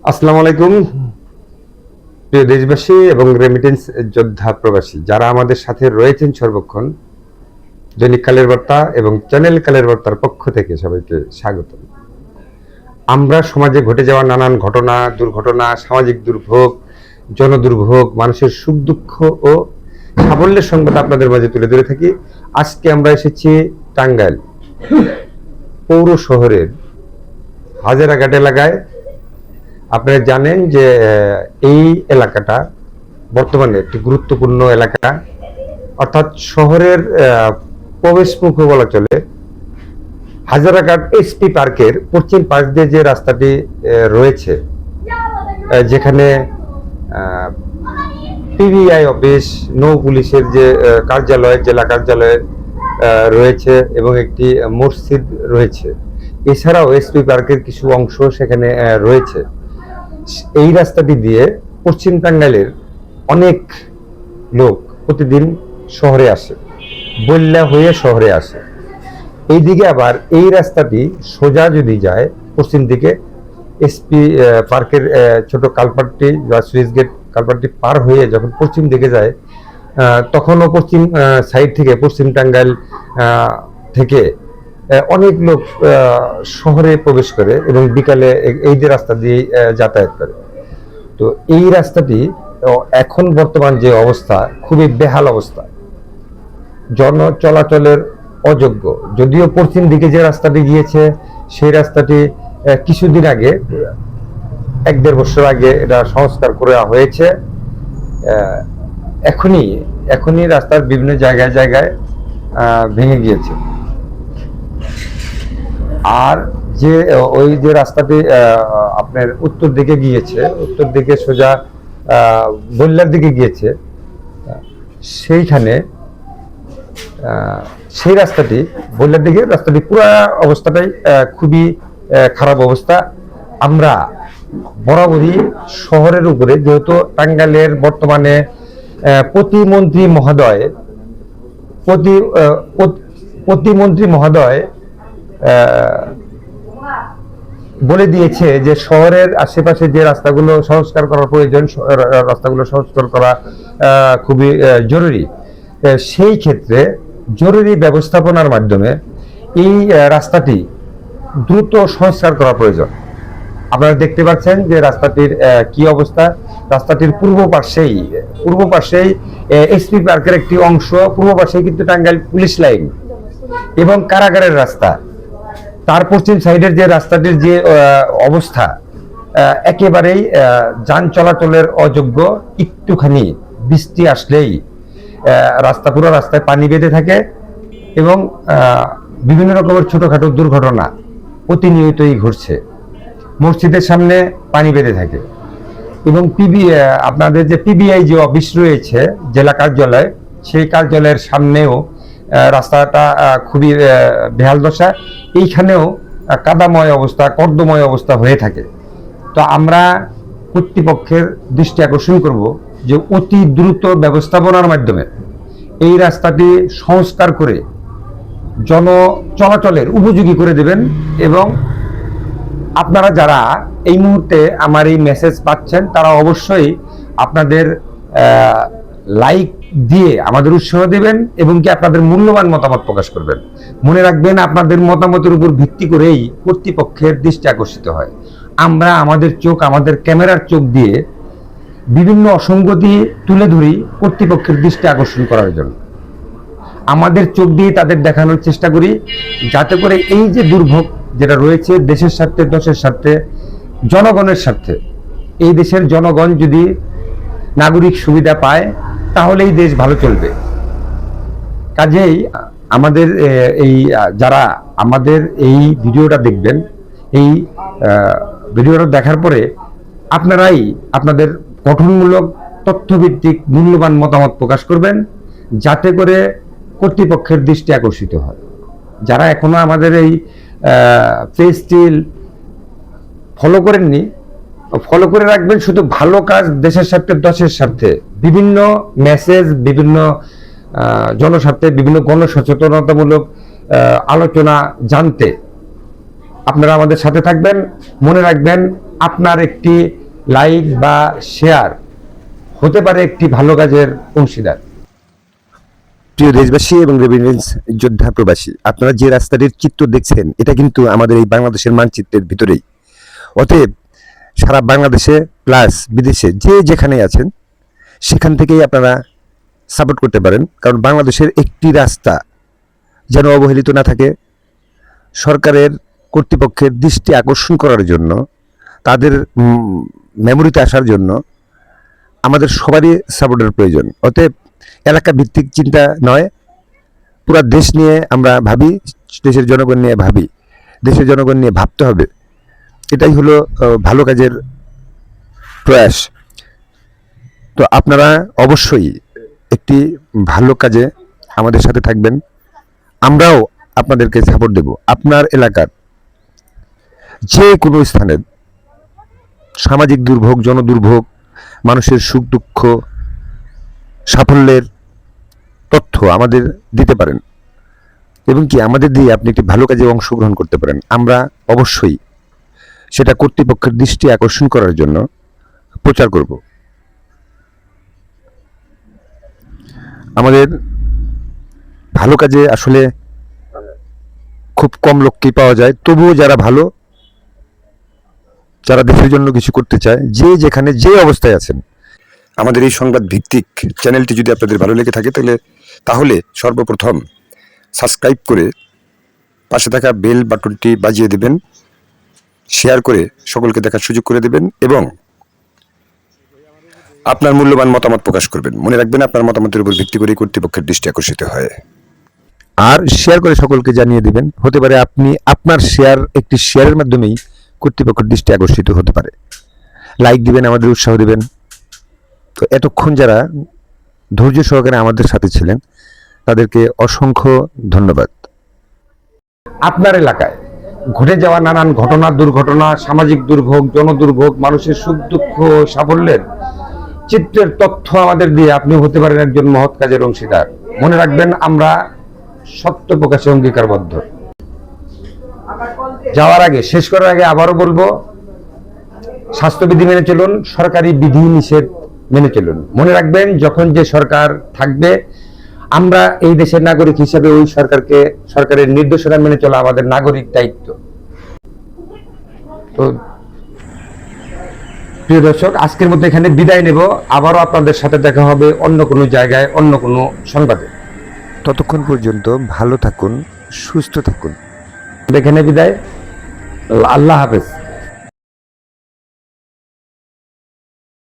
আসসালামু আলাইকুম প্রিয় দেশবাসী এবং রেমিটেন্স যোদ্ধা প্রবাসী যারা আমাদের সাথে রয়েছেন সর্বক্ষণ। দৈনিক কালের বার্তা এবং চ্যানেল কালের বার্তার পক্ষ থেকে সবাইকে স্বাগত। আমরা সমাজে ঘটে যাওয়া নানান ঘটনা, দুর্ঘটনা, সামাজিক দুর্ভোগ, জনদুর্ভোগ, মানুষের সুখ দুঃখ ও সাফল্যের সংবাদ আপনাদের মাঝে তুলে ধরে থাকি। আজকে আমরা এসেছি টাঙ্গাইল পৌর শহরের হাজারাঘাট এলাকায়। আপনারা জানেন যে এই এলাকাটা বর্তমানে একটি গুরুত্বপূর্ণ এলাকা, অর্থাৎ শহরের প্রবেশমুখ বলা চলে। হাজারাঘাট এসপি পার্কের পশ্চিম পাশ দিয়ে যে রাস্তাটি রয়েছে, যেখানে পিবিআই অফিস, নৌ পুলিশের যে কার্যালয়, জেলা কার্যালয় রয়েছে এবং একটি মসজিদ রয়েছে, এছাড়াও এসপি পার্কের কিছু অংশ সেখানে রয়েছে। এই রাস্তাটি দিয়ে পশ্চিম টাঙ্গাইলের অনেক লোক প্রতিদিন শহরে আসে, বল্যা হয়ে শহরে আসে। এইদিকে আবার এই রাস্তাটি সোজা যদি যায় পশ্চিম দিকে, এসপি পার্কের ছোট কালপাটটি বা সুইচ গেট কালপাটটি পার হয়ে যখন পশ্চিম দিকে যায়, তখনও পশ্চিম সাইড থেকে, পশ্চিম টাঙ্গাইল থেকে অনেক লোক শহরে প্রবেশ করে এবং বিকালে এই যে রাস্তা দিয়ে যাতায়াত করে। তো এই রাস্তাটি এখন বর্তমান যে অবস্থা, খুবই বেহাল অবস্থা, জন চলাচলের অযোগ্য। যদিও পশ্চিম দিকে যে রাস্তাটি গিয়েছে সেই রাস্তাটি কিছুদিন আগে, 1-1.5 বছর আগে এটা সংস্কার করা হয়েছে। এখনই রাস্তার বিভিন্ন জায়গায় জায়গায় ভেঙে গিয়েছে। আর যে ওই যে রাস্তাটি আপনার উত্তর দিকে গিয়েছে, উত্তর দিকে সোজা বল্লার দিকে গিয়েছে, সেইখানে সেই রাস্তাটি বল্লার দিকে রাস্তাটি পুরো অবস্থাটাই খুবই খারাপ অবস্থা। আমরা বরাবরই শহরের উপরে, যেহেতু টাঙ্গাইলের বর্তমানে প্রতিমন্ত্রী মহোদয় বলে দিয়েছে যে শহরের আশেপাশে যে রাস্তাগুলো সংস্কার করার প্রয়োজন, রাস্তাগুলো সংস্কার করা খুবই জরুরি। সেই ক্ষেত্রে জরুরি ব্যবস্থাপনার মাধ্যমে এই রাস্তাটি দ্রুত সংস্কার করা প্রয়োজন। আপনারা দেখতে পাচ্ছেন যে রাস্তাটির কি অবস্থা। রাস্তাটির পূর্ব পাশেই এসপি পার্কের একটি অংশ, পূর্ব পাশেই কিন্তু টাঙ্গাইল পুলিশ লাইন এবং কারাগারের রাস্তা। তার পশ্চিম সাইডের যে রাস্তাটির যে অবস্থা, একেবারেই যান চলাচলের অযোগ্য। একটুখানি বৃষ্টি আসলেই পুরো রাস্তায় পানি বেঁধে থাকে এবং বিভিন্ন রকমের ছোটখাটো দুর্ঘটনা প্রতিনিয়তই ঘটছে। মসজিদের সামনে পানি বেঁধে থাকে এবং আপনাদের যে পিবিআই যে অফিস রয়েছে, জেলা কার্যালয়, সেই কার্যালয়ের সামনেও রাস্তাটা খুবই বেহাল দশা। এইখানেও কাদাময় অবস্থা, কর্দময় অবস্থা হয়ে থাকে। তো আমরা কর্তৃপক্ষের দৃষ্টি আকর্ষণ করব যে অতি দ্রুত ব্যবস্থাপনার মাধ্যমে এই রাস্তাটি সংস্কার করে জন চলাচলের উপযোগী করে দেবেন। এবং আপনারা যারা এই মুহূর্তে আমার এই মেসেজ পাচ্ছেন, তারা অবশ্যই আপনাদের লাইক দিয়ে আমাদের উৎসাহ দেবেন এবং কি আপনাদের মূল্যবান মতামত প্রকাশ করবেন। মনে রাখবেন, আপনাদের মতামতের উপর ভিত্তি করেই কর্তৃপক্ষের দৃষ্টি আকর্ষিত হয়। আমরা আমাদের ক্যামেরার চোখ দিয়ে বিভিন্ন অসঙ্গতি তুলে ধরি কর্তৃপক্ষের দৃষ্টি আকর্ষণ করার জন্য। আমাদের চোখ দিয়ে তাদের দেখানোর চেষ্টা করি, যাতে করে এই যে দুর্ভোগ যেটা রয়েছে, দেশের স্বার্থে, দেশের স্বার্থে, জনগণের স্বার্থে, এই দেশের জনগণ যদি নাগরিক সুবিধা পায় তাহলেই দেশ ভালো চলবে। কাজেই আমাদের যারা আমাদের এই ভিডিওটা দেখবেন, এই ভিডিওটা দেখার পরে আপনারাই আপনাদের গঠনমূলক তথ্যভিত্তিক মূল্যবান মতামত প্রকাশ করবেন, যাতে করে কর্তৃপক্ষের দৃষ্টি আকর্ষিত হয়। যারা এখনো আমাদের এই পেজটি ফলো করেননি, ফলো করে রাখবেন। শুধু ভালো কাজ, দেশের স্বার্থে, দেশের স্বার্থে, বিভিন্ন মেসেজ, বিভিন্ন জনস্বার্থে, বিভিন্ন গণসচেতনতামূলক আলোচনা জানতে আপনারা আমাদের সাথে থাকবেন। মনে রাখবেন, আপনার একটি লাইক বা শেয়ার হতে পারে একটি ভালো কাজের অংশীদার। প্রিয় দেশবাসী এবং রেমিটেন্স যোদ্ধা প্রবাসী, আপনারা যে রাস্তাটির চিত্র দেখছেন এটা কিন্তু আমাদের এই বাংলাদেশের মানচিত্রের ভিতরেই। অতএব সারা বাংলাদেশে প্লাস বিদেশে যে যেখানে আছেন সেখান থেকেই আপনারা সাপোর্ট করতে পারেন, কারণ বাংলাদেশের একটি রাস্তা যেন অবহেলিত না থাকে। সরকারের কর্তৃপক্ষের দৃষ্টি আকর্ষণ করার জন্য, তাদের মেমোরিতে আসার জন্য আমাদের সবারই সাপোর্টের প্রয়োজন। অতএব এলাকা ভিত্তিক চিন্তা নয়, পুরো দেশ নিয়ে আমরা ভাবি, দেশের জনগণ নিয়ে ভাবি, দেশের জনগণ নিয়ে ভাবতে হবে। এটাই হলো ভালো কাজের প্রয়াস। তো আপনারা অবশ্যই একটি ভালো কাজে আমাদের সাথে থাকবেন, আমরাও আপনাদেরকে সাপোর্ট দেব। আপনার এলাকার যে কোনো স্থানের সামাজিক দুর্ভোগ, জনদুর্ভোগ, মানুষের সুখ দুঃখ, সাফল্যের তথ্য আমাদের দিতে পারেন এবং কি আমাদের দিয়ে আপনি একটি ভালো কাজে অংশগ্রহণ করতে পারেন। আমরা অবশ্যই সেটা কর্তৃপক্ষের দৃষ্টি আকর্ষণ করার জন্য প্রচার করব। আমাদের ভালো কাজে আসলে খুব কম লোককেই পাওয়া যায়, তবুও যারা ভালো, যারা দেশের জন্য কিছু করতে চায়, যে যেখানে যে অবস্থায় আছেন, আমাদের এই সংবাদ ভিত্তিক চ্যানেলটি যদি আপনাদের ভালো লেগে থাকে তাহলে সর্বপ্রথম সাবস্ক্রাইব করে পাশে থাকা বেল বাটনটি বাজিয়ে দেবেন, শেয়ার করে সকলকে দেখার সুযোগ করে দেবেন এবং আপনার মূল্যবান মতামত প্রকাশ করবেন। মনে রাখবেন, আপনার মতামতের উপর ভিত্তি করে কর্তৃপক্ষের দৃষ্টি আকর্ষিত হয়। আর শেয়ার করে সকলকে জানিয়ে দিবেন, হতে পারে আপনি আপনার একটি শেয়ারের মাধ্যমেই কর্তৃপক্ষের দৃষ্টি আকর্ষিত হতে পারে। লাইক দিবেন, আমাদের উৎসাহ দিবেন। তো এতক্ষণ যারা ধৈর্য সহকারে আমাদের সাথে ছিলেন তাদেরকে অসংখ্য ধন্যবাদ। আপনার এলাকায় ঘটে যাওয়া নানান ঘটনা, দুর্ঘটনা, সামাজিক দুর্ভোগ, জনদুর্ভোগ, মানুষের সুখ দুঃখ, সাফল্যের চিত্রের তথ্য আমাদের দিয়ে আপনি হতে পারেন একজন মহৎ কাজের অংশীদার। মনে রাখবেন, আমরা সত্য প্রকাশে অঙ্গীকারবদ্ধ। যাওয়ার আগে, শেষ করার আগে আবারও বলবো, স্বাস্থ্যবিধি মেনে চলুন, সরকারি বিধি নিষেধ মেনে চলুন। মনে রাখবেন, যখন যে সরকার থাকবে, আমরা এই দেশের নাগরিক হিসেবে ওই সরকারের নির্দেশনা মেনে চলা আমাদের নাগরিক দায়িত্ব। তো প্রিয় দর্শক, আজকের মতো এখানে বিদায় নেব। আবারও আপনাদের সাথে দেখা হবে অন্য কোনো জায়গায়, অন্য কোনো সংবাদে। ততক্ষণ পর্যন্ত ভালো থাকুন, সুস্থ থাকুন। এখানে বিদায়, আল্লাহ হাফেজ।